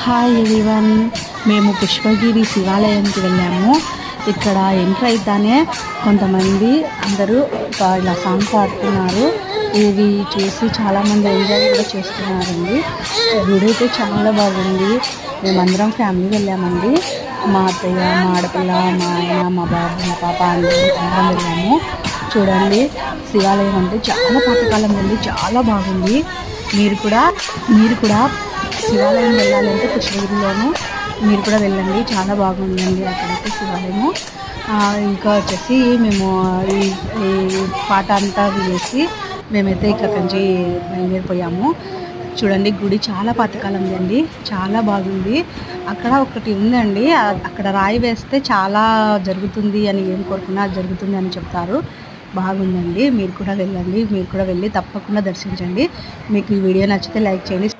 Hi everyone, మేము పుష్పగిరి శివాలయానికి వెళ్ళాము. ఇక్కడ ఎంటర్ అయితేనే కొంతమంది అందరూ ఇలా సాంగ్ పాడుతున్నారు. ఇది చూసి చాలామంది ఎంజాయ్ కూడా చేస్తున్నారండి. గుడి అయితే చాలా బాగుంది. మేమందరం ఫ్యామిలీ వెళ్ళామండి. మా అత్తయ్య, మా ఆడపిల్ల, మా ఆయన, మా బాబు, మా పాప అందరం వెళ్ళాము. చూడండి, శివాలయం అంటే చాలా పాతకాలం ఉంది, చాలా బాగుంది. మీరు కూడా శివాలయం వెళ్ళాలంటే పుష్పగిరిలోను మీరు కూడా వెళ్ళండి, చాలా బాగుందండి అక్కడైతే శివాలయము. ఇంకా వచ్చేసి మేము ఈ పాట అంతా వేసి మేమైతే ఇక్కడ నుంచి బయలుదేరిపోయాము. చూడండి, గుడి చాలా పాతకాలంది అండి, చాలా బాగుంది. అక్కడ ఒకటి ఉందండి, అక్కడ రాయి వేస్తే చాలా జరుగుతుంది అని ఏం కోరుకున్నా జరుగుతుంది అని చెప్తారు. బాగుందండి, మీరు కూడా వెళ్ళండి. మీరు కూడా వెళ్ళి తప్పకుండా దర్శించండి. మీకు ఈ వీడియో నచ్చితే లైక్ చేయండి.